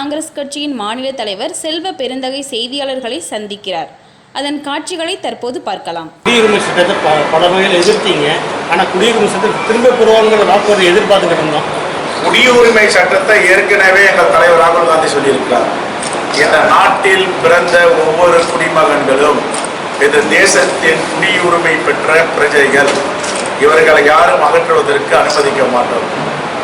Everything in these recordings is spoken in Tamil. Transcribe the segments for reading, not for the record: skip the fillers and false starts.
காங்கிரஸ் கட்சியின் மாநில தலைவர் செல்வ பெருந்தகை செய்தியாளர்களை சந்திக்கிறார். அதன் காட்சிகளை தற்போது பார்க்கலாம். குடியுரிமை சட்டத்தை பல வகையில் எதிர்த்தீங்க. ஆனால் குடியுரிமை சட்டத்தை திரும்ப பெறுவாங்கிற வாக்குறுதி எதிர்பார்த்துக்கிட்டு இருந்தோம். குடியுரிமை சட்டத்தை ஏற்கனவே எங்கள் தலைவர் ராகுல் காந்தி சொல்லியிருக்கிறார். இந்த நாட்டில் பிறந்த ஒவ்வொரு குடிமகன்களும் இந்த தேசத்தின் குடியுரிமை பெற்ற பிரஜைகள். இவர்களை யாரும் அகற்றுவதற்கு அனுமதிக்க மாட்டோம்.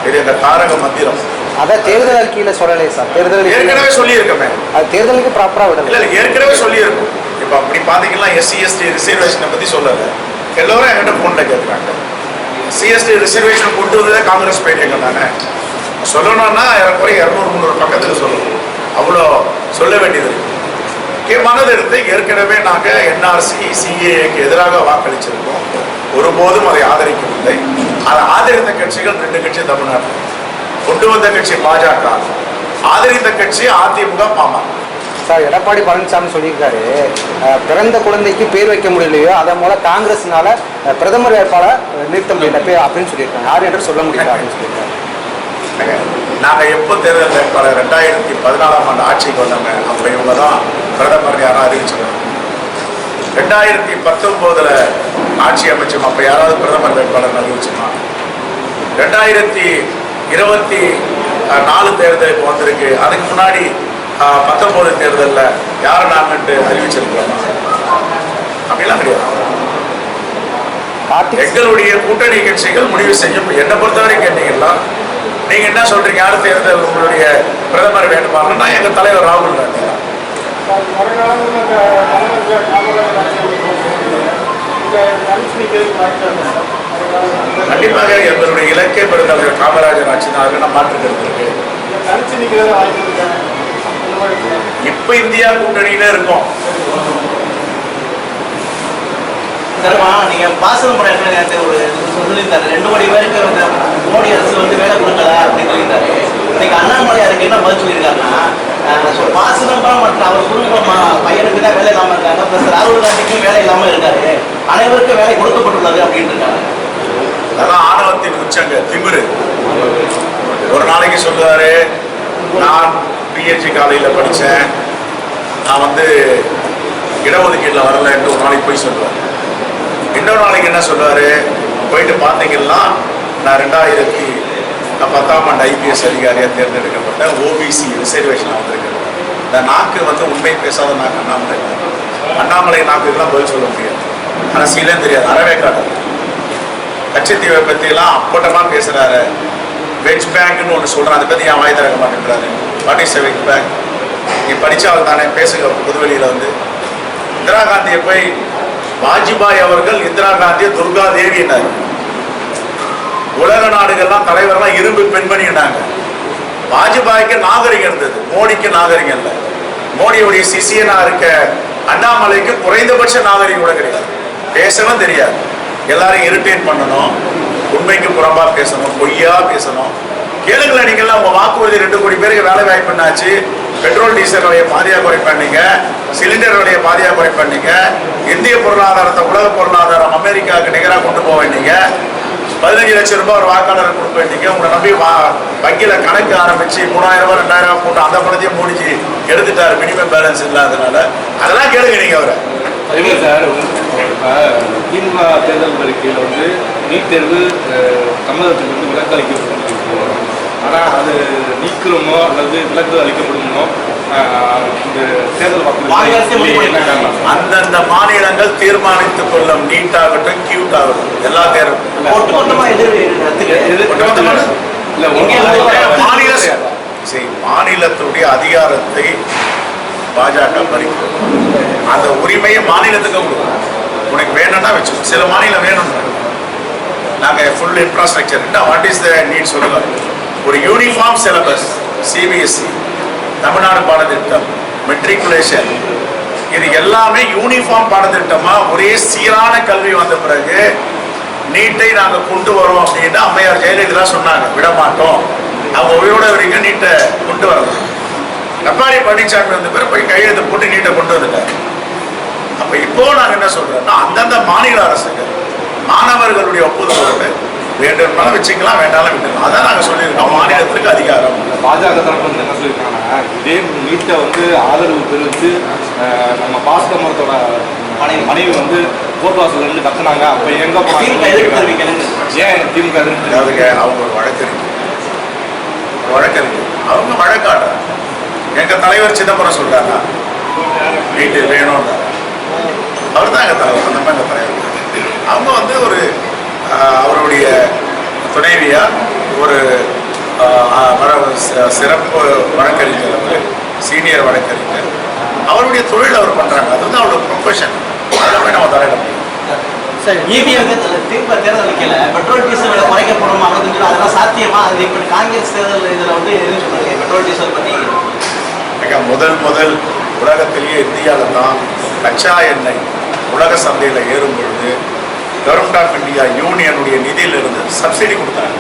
இது இந்த தாரக மந்திரம். அதான் தேர்தல் அறிக்கையில சொல்லலையே சார். தேர்தல் ஏற்கனவே சொல்லியிருக்கோமே. அது தேர்தலுக்கு ப்ராப்பரா விடல. இல்லை, ஏற்கனவே சொல்லியிருக்கும். இப்போ அப்படி பார்த்தீங்கன்னா SC/ST ரிசர்வேஷனை பற்றி சொல்லலை. எல்லோரும் என்கிட்ட ஃபோனில் கேட்குறாங்க. SC/ST ரிசர்வேஷன் கொண்டு வந்ததே காங்கிரஸ் பையங்க தானே. சொல்லணும்னா ஏறக்குறைய 200-300 பக்கத்துக்கு சொல்லணும். அவ்வளோ சொல்ல வேண்டியது இருக்கு. முக்கியமானது எடுத்து ஏற்கனவே நாங்கள் NRC CAAக்கு எதிராக வாக்களிச்சிருக்கோம். ஒருபோதும் அதை ஆதரிக்கவில்லை. அதை ஆதரித்த கட்சிகள் 2 கட்சி தமிழ்நாட்டில். கொண்டு வந்த கட்சி பாஜக, ஆதரித்த கட்சி அதிமுக, பாமக. சார், எடப்பாடி பழனிசாமி சொல்லியிருக்காரு, பிறந்த குழந்தைக்கு பேர் வைக்க முடியலையோ அதன் மூலம் காங்கிரஸ்னால பிரதமர் வேட்பாளர் நிறுத்த முடியல அப்படின்னு சொல்லியிருக்காங்க. யார் என்று சொல்ல முடியல அப்படின்னு சொல்லியிருக்காங்க. நாங்கள் எப்போ தேர்தல் வேட்பாளர் 2014ஆம் ஆண்டு ஆட்சிக்கு வந்தாங்க. அப்போ இவங்க தான் பிரதமர் யாரும் அறிவிச்சிருக்காங்க. 2019 ஆட்சி அமைச்சோம். அப்போ யாராவது பிரதமர் வேட்பாளர் அறிவிச்சிருக்காங்க. 2024 தேர்தல் இப்போ வந்திருக்கு. அதுக்கு முன்னாடி 19 தேர்தலில் யாரை நாங்கன்ட்டு அறிவிச்சிருக்கிறோம். அப்படிலாம் கிடையாது. எங்களுடைய கூட்டணி கட்சிகள் முடிவு செய்யும். என்னை பொறுத்தவரை கேட்டீங்கன்னா, நீங்க என்ன சொல்றீங்க? யார் தேர்தல் உங்களுடைய பிரதமர் வேண்டுமானா எங்க தலைவர் ராகுல் காந்தி. கண்டிப்பாக எங்களுடைய இலக்கிய பெருந்தலைவர் காமராஜர் ஆட்சி தான். நான் மாற்றுக்கிறது இருக்கு. இப்ப இந்தியா கூட்டணியில இருக்கும். நீங்க பாசனம் ஒரு 2 கோடி பேருக்கு மோடி அரசு வேலை கொடுக்கல அப்படின்னு சொல்லியிருந்தாரு. இன்னைக்கு அண்ணாமலை அதுக்கு என்ன பதில் சொல்லியிருக்காருன்னா, பாசனம் மற்ற அவர் குடும்பம் பையனுக்கு தான் வேலை இல்லாம இருக்காங்க, பிளஸ் ராகுல் காந்திக்கும் வேலை இல்லாம இருக்காரு, அனைவருக்கும் வேலை கொடுக்கப்பட்டுள்ளது அப்படின்னு இருக்காங்க. அதான் ஆணவத்தின் உச்சங்க, திமிரு. ஒரு நாளைக்கு சொல்லுவாரு, நான் PhD காலேஜில் படித்தேன், நான் இடஒதுக்கீட்டில் வரல என்று ஒரு நாளைக்கு போய் சொல்லுவார். இன்னொரு நாளைக்கு என்ன சொல்லுவார், போயிட்டு பார்த்தீங்கன்னா நான் 2010ஆம் ஆண்டு IPS அதிகாரியாக தேர்ந்தெடுக்கப்பட்ட OBC ரிசர்வேஷன் வந்திருக்கேன். இந்த நாக்கு உண்மை பேசாத நாக்கு அண்ணாமலை. அண்ணாமலை நாக்குக்கெல்லாம் பதில் சொல்ல முடியாது. அரசியலே தெரியாது, அறவே காட்டு. கட்சித்தீவை பற்றிலாம் அப்பட்டமாக பேசுகிறாரு. வெஜ் பேங்க்னு ஒன்று சொல்கிறேன், அதை பற்றி என் வாய் திறக்க மாட்டேங்கிறாரு. What is veg bank? நீ படித்தால் தானே பேசுக. புதுவெளியில் இந்திரா காந்தியை போய் வாஜ்பாய் அவர்கள் இந்திரா காந்தியை துர்கா தேவினார். உலக நாடுகள்லாம் தலைவர்லாம் இரும்பு பெண்மணினாங்க. வாஜ்பாய்க்கு நாகரிகம் இருந்தது, மோடிக்கு நாகரிகம் இல்லை. மோடியுடைய சிசியனா இருக்க அண்ணாமலைக்கு குறைந்தபட்ச நாகரிகம் கூட கிடையாது. பேசவும் தெரியாது. எல்லாரும் இரிட்டேட் பண்ணணும், உண்மைக்கு புறம்பா பேசணும், பொய்யா பேசணும். கேளுங்களேன், நீங்கள்லாம் உங்க வாக்குறுதி 2 கோடி பேருக்கு வேலை வாய்ப்பு என்னாச்சு? பெட்ரோல் டீசல் விலையை பாதியாக குறை பண்ணீங்க, சிலிண்டர் விலையை பாதியாக குறை பண்ணீங்க, இந்திய பொருளாதாரத்தை உலக பொருளாதாரம் அமெரிக்காவுக்கு நிகராக கொண்டு போக வேண்டிங்க, 15 லட்சம் ரூபாய் ஒரு வாக்காளர் கொடுக்க வேண்டிங்க. உங்களை நம்பி வங்கியில் கணக்கு ஆரம்பிச்சு 3000 ரூபாய் 2000 போட்டு அந்த பணத்தையும் முடிச்சு எடுத்துட்டாரு, மினிமம் பேலன்ஸ் இல்லாதனால. அதெல்லாம் கேளுங்க நீங்க அவரை. அதுவே சார், திமுக தேர்தல் அறிக்கையில் நீட் தேர்வு தமிழகத்துக்கு விலக்கு அளிக்கப்படும். ஆனால் அது நீக்கிறோமோ அல்லது விலக்கு அளிக்கப்படுமோ இந்த தேர்தல் அந்தந்த மாநிலங்கள் தீர்மானித்துக் கொள்ளும். நீட் ஆகட்டும், கியூட் ஆகட்டும், எல்லா தேர்வும் மாநிலத்துடைய அதிகாரத்தை பாஜக பறிக்கும். அந்த உரிமையை மாநிலத்துக்கு கொடுக்கும். உனக்கு வேணும்னா வச்சு, சில மாநிலம் வேணும். நாங்கள் full infrastructure what is the need சொல்லுங்க. ஒரு யூனிஃபார்ம் சிலபஸ், CBSE, தமிழ்நாடு பாடத்திட்டம், மெட்ரிகுலேஷன், இது எல்லாமே யூனிஃபார்ம் பாடத்திட்டமா ஒரே சீரான கல்வி வந்த பிறகு நீட்டை நாங்கள் கொண்டு வரோம் அப்படின்னா அம்மையார் ஜெயலலிதா சொன்னாங்க, விட மாட்டோம். அவங்க உயிரோட வரைக்கும் நீட்டை கொண்டு வரலாம். எடப்பாடி பழனிசாமி வந்த பிறகு போய் கையெழுத்து போட்டு நீட்டை கொண்டு வந்துட்டாங்க. அப்போ இப்போ நாங்கள் என்ன சொல்றோம்னா, அந்தந்த மாநில அரசுகள் மாணவர்களுடைய ஒப்புதலோடு வேண்டும்னாலும் வச்சுக்கலாம், வேண்டாலும் விட்டுக்கலாம். அதான் நாங்கள் சொல்லியிருக்கோம், மாநிலத்திற்கு அதிகாரம். பாஜக தரப்பு வந்து என்ன சொல்லியிருக்காங்கன்னா, இதே நீட்டை வந்து ஆதரவு தெரிவித்து நம்ம பாஸ்கமரத்தோட மனைவி வந்து கோர்ட் வாசல்ல இருந்து கத்துனாங்க. அப்போ எங்க ஏன் திமுக அதாவதுங்க, அவங்க ஒரு வழக்கு இருக்கு, அவங்க வழக்காடுறாங்க. எங்க தலைவர் சிதம்பரம் சொல்றாங்க நீட்டு வேணும்னு, அவர் தான் எங்க தலைவர், அந்த மாதிரி எங்க தலைவர். அவங்க வந்து ஒரு அவருடைய துணைவியா ஒரு சிறப்பு வழக்கறிஞர், அவர் சீனியர் வழக்கறிஞர், அவருடைய தொழில் அவர் பண்றாங்க, அது வந்து அவரோட ப்ரொஃபஷன். அதில் போய் நம்ம தலையிட முடியும். திமுக தேர்தல் வைக்கல, பெட்ரோல் டீசல் விலை குறைக்கப்படும் அப்படின்னு சொல்லி அதெல்லாம் சாத்தியமா? அது இப்போ காங்கிரஸ் தேர்தல் இதில் வந்து எதுவும் சொல்லுங்க பெட்ரோல் டீசல் பற்றி. முதல் உலகத்திலேயே இந்தியாவில் தான் கச்சா எண்ணெய் உலக சந்தையில் ஏறும் பொழுது கவர்மெண்ட் ஆஃப் இந்தியா யூனியனுடைய நிதியிலிருந்து சப்சிடி கொடுத்தாங்க.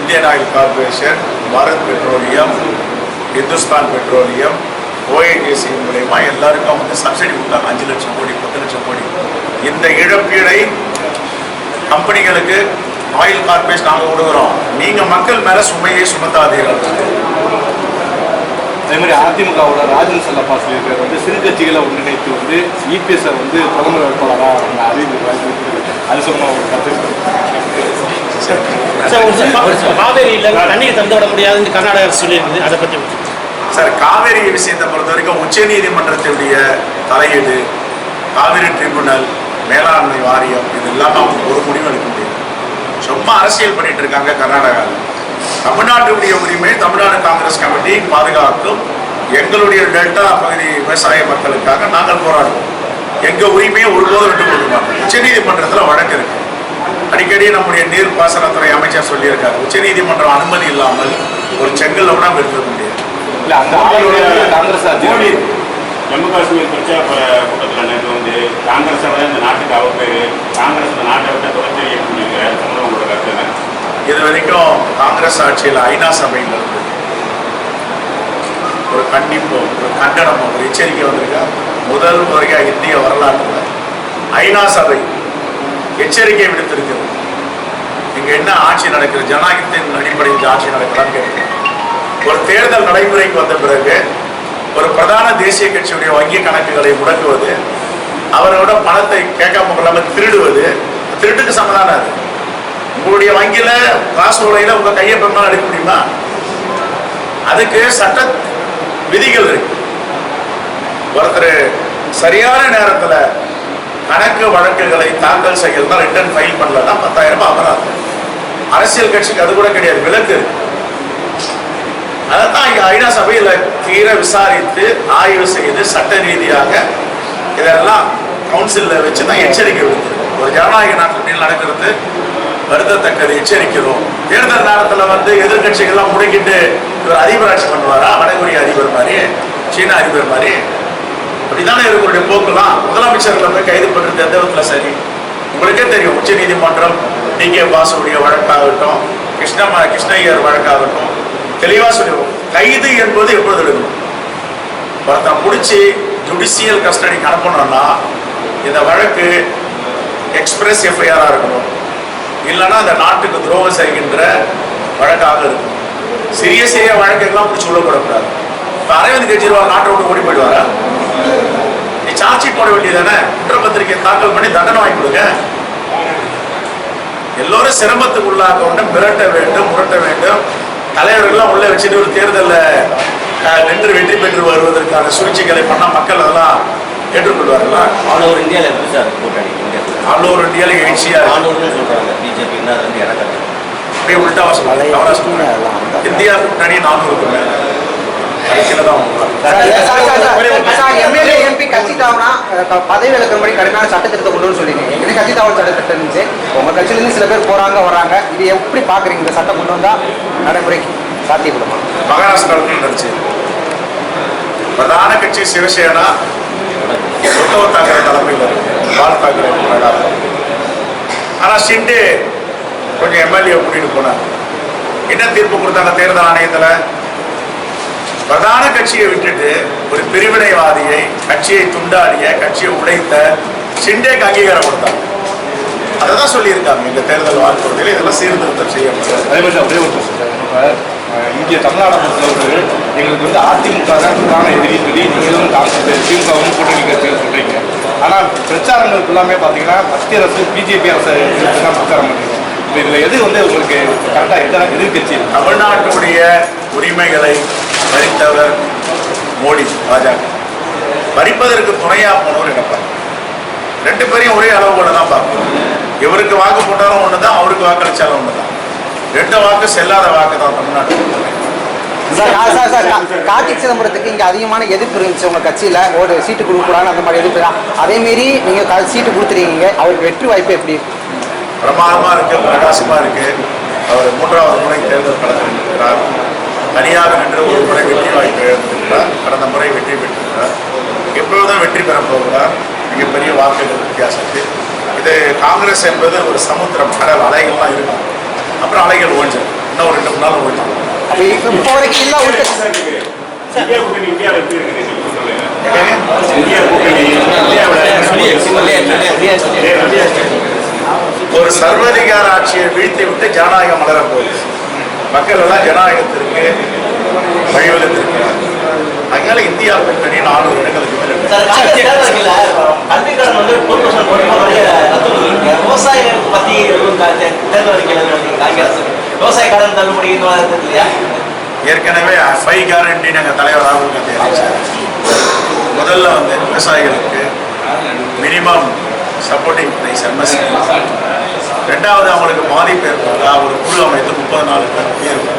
Indian oil corporation, Bharat petroleum, Hindustan petroleum, ONGC மூலயமா எல்லாருக்கும் வந்து சப்சிடி கொடுத்தாங்க. 5 லட்சம் கோடி 10 லட்சம் கோடி. இந்த இழப்பீடை கம்பெனிகளுக்கு ஆயில் கார்பரேஷன் நாங்கள் கொடுக்குறோம், நீங்கள் மக்கள் மேலே சுமையை சுமத்தாதீர்கள். அதே மாதிரி அதிமுகவோட ராஜன் செல்லப்பா சொல்லியிருக்காரு வந்து சிறு கட்சிகளை ஒன்றிணைத்து வந்து இபிஎஸ் வந்து பிரதமர் வேட்பாளராக அறிவிப்பு அது சொன்ன ஒரு கருத்து. காவேரியில் தண்ணீர் தந்து விட முடியாதுன்னு கர்நாடகா அரசு சொல்லியிருக்குது, அதை பற்றி சார், காவேரி விஷயத்தை பொறுத்த வரைக்கும் உச்சநீதிமன்றத்தினுடைய தலையீடு, காவிரி ட்ரிபியூனல், மேலாண்மை வாரியம், இது இல்லாமல் அவங்க ஒரு முடிவு எடுக்க முடியும். சும்மா அரசியல் பண்ணிட்டு இருக்காங்க கர்நாடகாவில். தமிழ்நாட்டுடைய உரிமை தமிழ்நாடு காங்கிரஸ் கமிட்டி பாதுகாக்கும். எங்களுடைய டெல்டா பகுதி விவசாய மக்களுக்காக நாங்கள் போராடுவோம். எங்கள் உரிமையை ஒருபோதும் விட்டு கொடுக்க மாட்டோம். உச்சநீதிமன்றத்தில் வழக்கு இருக்கு. அடிக்கடி நம்முடைய நீர்ப்பாசனத்துறை அமைச்சர் சொல்லியிருக்காரு, உச்சநீதிமன்றம் அனுமதி இல்லாமல் ஒரு செங்கல் கூட எடுத்துக்க முடியாது. இல்லை, அந்த காங்கிரஸ் மோடி ஜம்மு காஷ்மீர் பிரச்சார கூட்டத்தில் நேற்று வந்து காங்கிரஸாக இந்த நாட்டுக்கு அவப்பேரு, காங்கிரஸ் இந்த நாட்டை விட்டு தொடர்ச்சி உங்களோட கருத்து. இது வரைக்கும் காங்கிரஸ் ஆட்சியில் ஐநா சபையில் இருந்து ஒரு கண்டிப்போ, ஒரு கண்டனமோ, ஒரு எச்சரிக்கை வந்திருக்கா? முதல் முறையாக இந்திய வரலாற்றில் ஐநா சபை எச்சரிக்கை விடுத்திருக்கிறது. இங்கே என்ன ஆட்சி நடக்கிறது, ஜனநாயகத்தின் அடிப்படையில் ஆட்சி நடக்கிறான்னு கேட்குறேன். ஒரு தேர்தல் நடைமுறைக்கு வந்த பிறகு ஒரு பிரதான தேசிய கட்சியுடைய வங்கி கணக்குகளை முடக்குவது, அவரோட பணத்தை கேட்காம கொள்ளாமல் திருடுவது, திருட்டுக்கு சமாதானம். அது உங்களுடைய வங்கியில காசு உலையில உங்க கையை பெருமாள் எடுக்க முடியுமா? அதுக்கு சட்ட விதிகள் இருக்கு. ஒருத்தர் சரியான நேரத்தில் கணக்கு வழக்குகளை தாக்கல் செய்யறதா, ரிட்டர்ன் ஃபைல் பண்ணலன்னா 10,000 ரூபாய் அபராதம். அரசியல் கட்சிக்கு அது கூட கிடையாது, விலக்கு. அதான் இங்க ஐநா சபையில் தீர விசாரித்து ஆய்வு செய்து சட்ட ரீதியாக இதெல்லாம் கவுன்சிலில் வச்சு தான் எச்சரிக்கை விடுத்து. ஒரு ஜனநாயக நாட்டில் நடக்கிறது வருத்தத்தக்கது, எச்சரிக்கிறோம். தேர்தல் நேரத்தில் வந்து எதிர்கட்சிகள்லாம் முடக்கிட்டு இவர் அதிபராட்சி பண்ணுவாரா? வடகொரிய அதிபர் மாதிரி, சீனா அதிபர் மாதிரி? அப்படித்தானே இவர்களுடைய போக்குலாம். முதலமைச்சர்களை போய் கைது பண்ணுறது எந்த விதத்தில் சரி? உங்களுக்கே தெரியும், உச்ச நீதிமன்றம் டிகே பாசுடைய வழக்காகட்டும், கிருஷ்ணய்யர் வழக்காகட்டும், தெளிவாக சொல்லிடுவோம். கைது என்பது எப்பொழுது எடுக்கணும்? ஒருத்தன் பிடிச்சி ஜுடிஷியல் கஸ்டடிக்கு அனுப்பணும்னா இந்த வழக்கு எக்ஸ்பிரஸ் எஃப்ஐஆராக இருக்கணும், இல்லைன்னா அந்த நாட்டுக்கு துரோகம் செய்கின்ற வழக்காக இருக்கும். சிறிய சிறிய வழக்கெல்லாம் பிடிச்சி உள்ள போடக்கூடாது. இப்போ அரவிந்த் கெஜ்ரிவால் நாட்டை விட்டு ஓடி போயிடுவாரா? நீ சார்ஜ் ஷீட் போட வேண்டியதானே? குற்றப்பத்திரிகை தாக்கல் பண்ணி தண்டனை வாங்கி கொடுங்க. எல்லோரும் சிரமத்துக்கு உள்ளாக கொண்டு மிரட்ட வேண்டும், முரட்ட வேண்டும். தலைவர்கள்லாம் உள்ள வச்சுட்டு ஒரு தேர்தலில் நின்று வெற்றி பெற்று வருவதற்கான சூழ்ச்சிகளை பண்ணால் மக்கள் அதெல்லாம் ஏற்றுக்கொள்வார்களா? ஆல் ஓவர் இந்தியாவில் எப்படி சார் கூட்டணி? ஆல் ஓவர் இந்தியாவில் எழுச்சியாக ஆனூர்னு சொல்கிறாங்க பிஜேபி. வந்து இறக்காது அப்படியே உள்டாவா சொல்லுவாங்க. இந்தியா கூட்டணி 400க்கு மேலே கடைசியில் தான் எம்எல்ஏ எம்பி கட்சி தாவனா பதவி விலக்கும்படி கடுமையான சட்டத்திருத்த கொண்டு சொல்லியிருக்கீங்க. ஏற்கனவே கட்சி தாவல் சட்டத்திட்டம் இருந்துச்சு. உங்கள் கட்சியிலேருந்து சில பேர் போகிறாங்க வராங்க. இது எப்படி பார்க்குறீங்க? இந்த சட்டம் கொண்டு வந்தால் நடைமுறைக்கு சாத்தியப்படுமா? மகாராஷ்டிராவுக்கு நடந்துச்சு. பிரதான கட்சி சிவசேனா உத்தவ் தாக்கரே தலைமையில் இருக்கு, பால் தாக்கரே. ஆனால் ஷிண்டே கொஞ்சம் எம்எல்ஏ கூட்டிட்டு போனார். என்ன தீர்ப்பு கொடுத்தாங்க தேர்தல் ஆணையத்தில்? பிரதான கட்சியை விட்டுட்டு ஒரு பிரிவினைவாதியை, கட்சியை துண்டாடிய, கட்சியை உடைத்த ஷிண்டேக்கு அங்கீகாரம் கொடுத்தாங்க. அதை தான் சொல்லியிருக்காங்க எங்கள் தேர்தல் வாக்குறுதியில் இதெல்லாம் சீர்திருத்தம் செய்யப்படும். அதே மாதிரி ஒரே ஒரு question. இப்ப, இங்கே தமிழ்நாடு பொறுத்தளவுக்கு எங்களுக்கு வந்து அதிமுக தான் பிரதான எதிரின்னு சொல்லி நீங்களும் காங்கிரஸ் திமுகவும் கூட்டணி கட்சிகள் சொல்றீங்க. ஆனால் பிரச்சாரங்கள் எல்லாமே பார்த்தீங்கன்னா மத்திய அரசு பிஜேபி அரசு தான் பிரச்சாரம் பண்ணுறீங்க. இப்போ இதில் எது வந்து உங்களுக்கு கரெக்டாக எதிர்கட்சி? தமிழ்நாட்டுடைய உரிமைகளை பறித்தவர் மோடி, பாஜக. பறிப்பதற்கு துணையாக போனவர் எடப்பாடி. ரெண்டு பேரையும் ஒரே அளவுகளை தான் பார்க்கணும். இவருக்கு வாக்கு போட்டாலும் ஒன்று தான், அவருக்கு வாக்களிச்சாலும் ஒன்று தான். ரெண்டு வாக்கு செல்லாத வாக்கு தான் தமிழ்நாட்டில். கார்த்திக் சிதம்பரத்துக்கு இங்கே அதிகமான எதிர்ப்பு இருந்துச்சு உங்கள் கட்சியில், ஒரு சீட்டு கொடுக்கூடாதுன்னு அந்த மாதிரி எதிர்ப்பு தான். அதேமாரி நீங்கள் சீட்டு கொடுத்துருக்கீங்க, அவருக்கு வெற்றி வாய்ப்பு எப்படி? பிரமாதமாக இருக்கு, பிரகாசமாக இருக்கு. அவர் 3வது முறை தேர்தல் களத்தில் இருக்கிறார். தனியாக நின்று ஒரு முறை வெற்றி வாய்ப்பு எடுத்திருக்கிறார். கடந்த முறை வெற்றி பெற்றிருக்கிறார். எப்பொழுதும் வெற்றி பெறப் போகிறார் மிகப்பெரிய வாக்குகள் வித்தியாசத்தில். இது காங்கிரஸ் என்பது ஒரு சமுத்திரம், கடல் அலைகள்லாம் இருக்கும். அப்புறம் அலைகள் ஓஞ்சிடும். இன்னும் ஒரு 2 நாள் ஓஞ்சிடும். அப்போ இப்போ வரைக்கும் இல்லை உள்ள இந்தியா கூட்டணி இந்தியாவில் எப்படி இருக்குது நீங்க சொல்லுங்க. இந்தியா கூட்டணி ஒரு சர்வாதிகார ஆட்சியை வீழ்த்தி விட்டு ஜனநாயகம் மலர போகுது. மக்கள் எல்லாம் ஜனநாயகத்திற்கு வழிவகுத்திருக்கிறார். அதனால இந்தியா கூட்டணி 4 இடங்களுக்கு கல்வி கடன் வந்து 4% ரத்து பண்ணிருக்கீங்க. விவசாயிகள் பத்தி தேர்தல் அறிக்கையில் காங்கிரஸ் விவசாய கடன் தள்ளுபடி இல்லையா? ஏற்கனவே 5 கேரண்டி நாங்கள் தலைவர் ராகுல் காந்தி அறிவிச்சார். முதல்ல வந்து விவசாயிகளுக்கு மினிமம் சப்போர்ட்டிங் ப்ரைஸ் எம்எஸ்பி. ரெண்டாவது அவங்களுக்கு பாதிப்பு ஏற்பட்டா ஒரு குழு அமைத்து 30 நாளுக்கு தீர்வு.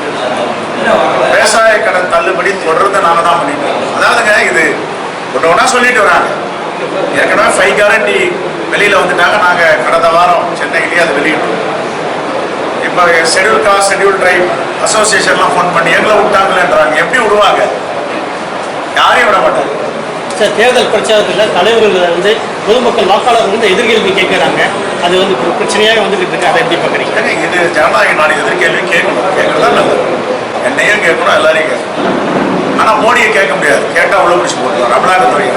விவசாய கடன் தள்ளுபடி தொடர்ந்து நாங்கள் தான் பண்ணிட்டு இருக்கோம். அதாவதுங்க இது ஒன்று ஒன்றா சொல்லிட்டு வராங்க. ஏற்கனவே 5 கேரண்டி வெளியில் வந்துட்டாங்க. நாங்கள் கடந்த வாரம் சென்னையிலேயே அதை வெளியிட்டோம். இப்போ ஷெட்யூல் காஸ்ட் ஷெட்யூல் ட்ரைப் அசோசியேஷன்லாம் ஃபோன் பண்ணி எங்களை விட்டாங்களேன்றாங்க. எப்படி விடுவாங்க? யாரையும் விட மாட்டாங்க. சார், தேர்தல் பிரச்சாரத்தில் தலைவர்கள் வந்து பொதுமக்கள் வாக்காளர்கள் வந்து எதிர்கேள்வி கேட்குறாங்க. அது வந்து ஒரு பிரச்சனையாக வந்துட்டு இருக்கு. அதை எப்படி பார்க்குறீங்க? இது ஜனநாயக நாடு, எதிர்கேள்வி கேட்கணும். கேட்கறதா நல்லது. என்னையும் கேட்கணும், எல்லாரையும் கேட்கணும். ஆனால் மோடியை கேட்க முடியாது. கேட்டால் உள்ள பிடிச்சி போட்டுருவார். அமலாக்கத்துறை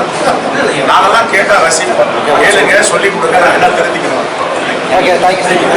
நாங்கெல்லாம் கேட்டால் ரசிப்போம். கேளுங்க, சொல்லி கொடுங்க, என்ன தெரிஞ்சுக்கணும். Okay, thank you.